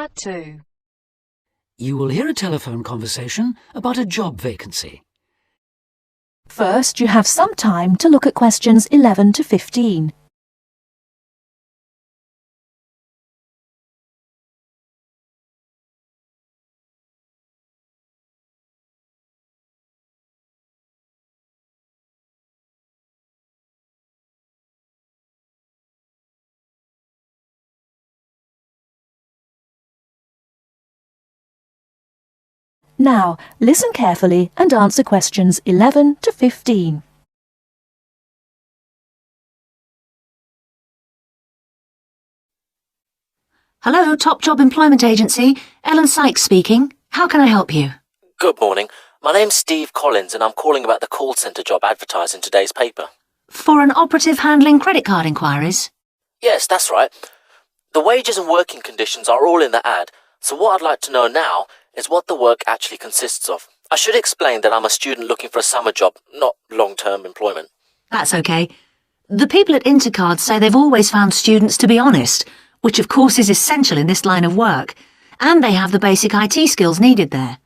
Part 2. You will hear a telephone conversation about a job vacancy. First, you have some time to look at questions 11 to 15. Now, listen carefully and answer questions 11 to 15. Hello, Top Job Employment Agency. Ellen Sykes speaking. How can I help you? Good morning. My name's Steve Collins and I'm calling about the call centre job advertised in today's paper. For an operative handling credit card inquiries? Yes, that's right. The wages and working conditions are all in the ad, so what I'd like to know now is what the work actually consists of. I should explain that I'm a student looking for a summer job, not long-term employment. That's okay. The people at Intercard say they've always found students to be honest, which of course is essential in this line of work, and they have the basic IT skills needed there.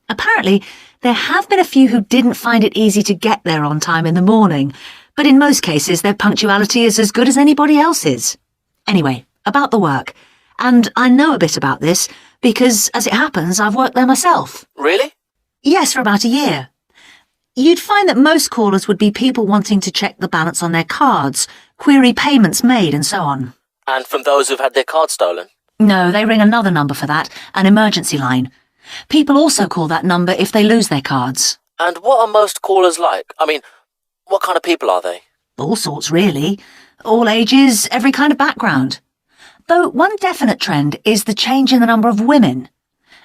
Apparently, there have been a few who didn't find it easy to get there on time in the morning, but in most cases their punctuality is as good as anybody else's. Anyway, about the work. And I know a bit about this because, as it happens, I've worked there myself. Really? Yes, for about a year. You'd find that most callers would be people wanting to check the balance on their cards, query payments made and so on. And from those who've had their card stolen? No, they ring another number for that, an emergency line. People also call that number if they lose their cards. And what are most callers like? I mean, what kind of people are they? All sorts, really. All ages, every kind of background. Though one definite trend is the change in the number of women.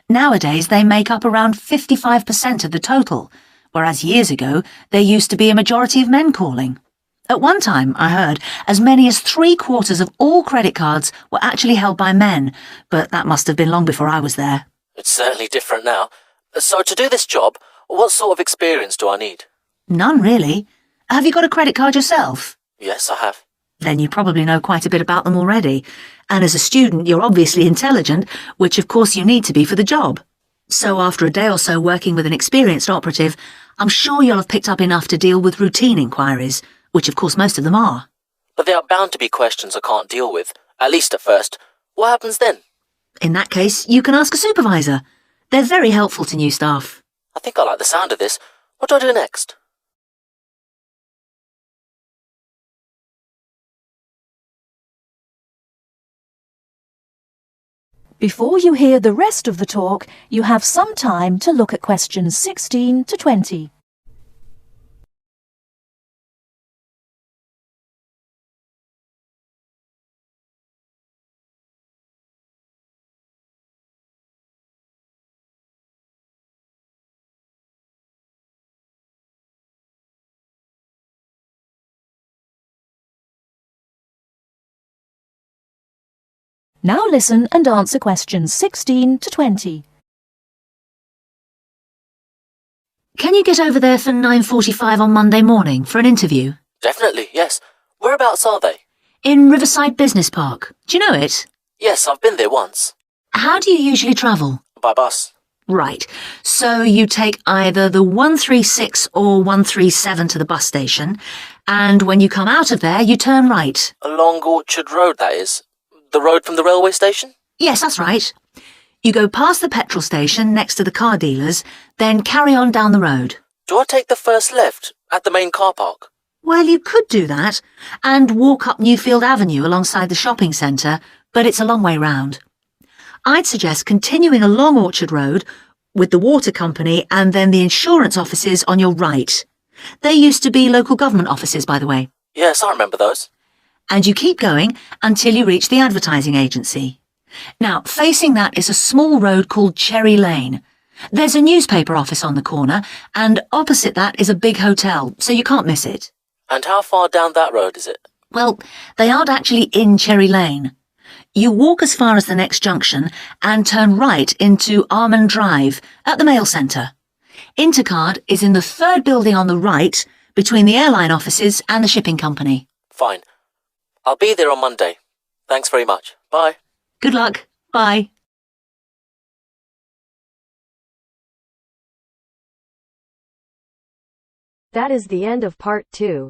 Nowadays, they make up around 55% of the total, whereas years ago, there used to be a majority of men calling. At one time, I heard, as many as 3/4 of all credit cards were actually held by men, but that must have been long before I was there. It's certainly different now. So to do this job, what sort of experience do I need? None, really. Have you got a credit card yourself? Yes, I have. Then you probably know quite a bit about them already. And as a student, you're obviously intelligent, which of course you need to be for the job. So after a day or so working with an experienced operative, I'm sure you'll have picked up enough to deal with routine inquiries, which of course most of them are. But there are bound to be questions I can't deal with, at least at first. What happens then? In that case, you can ask a supervisor. They're very helpful to new staff. I think I like the sound of this. What do I do next? Before you hear the rest of the talk, you have some time to look at questions 16 to 20. Now listen and answer questions 16 to 20. Can you get over there for 9:45 on Monday morning for an interview? Definitely, yes. Whereabouts are they? In Riverside Business Park. Do you know it? Yes, I've been there once. How do you usually travel? By bus. Right. So you take either the 136 or 137 to the bus station, and when you come out of there, you turn right. Along Orchard Road, that is. The road from the railway station? Yes, that's right. You go past the petrol station next to the car dealers, then carry on down the road. Do I take the first left at the main car park? Well, you could do that, and walk up Newfield Avenue alongside the shopping centre, but it's a long way round. I'd suggest continuing along Orchard Road with the water company and then the insurance offices on your right. They used to be local government offices, by the way. Yes, I remember those. And you keep going until you reach the advertising agency. Now, facing that is a small road called Cherry Lane. There's a newspaper office on the corner, and opposite that is a big hotel, so you can't miss it. And how far down that road is it? Well, they aren't actually in Cherry Lane. You walk as far as the next junction and turn right into Armand Drive at the mail centre. Intercard is in the third building on the right, between the airline offices and the shipping company. Fine. I'll be there on Monday. Thanks very much. Bye. Good luck. Bye. That is the end of part 2.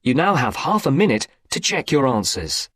You now have half a minute to check your answers.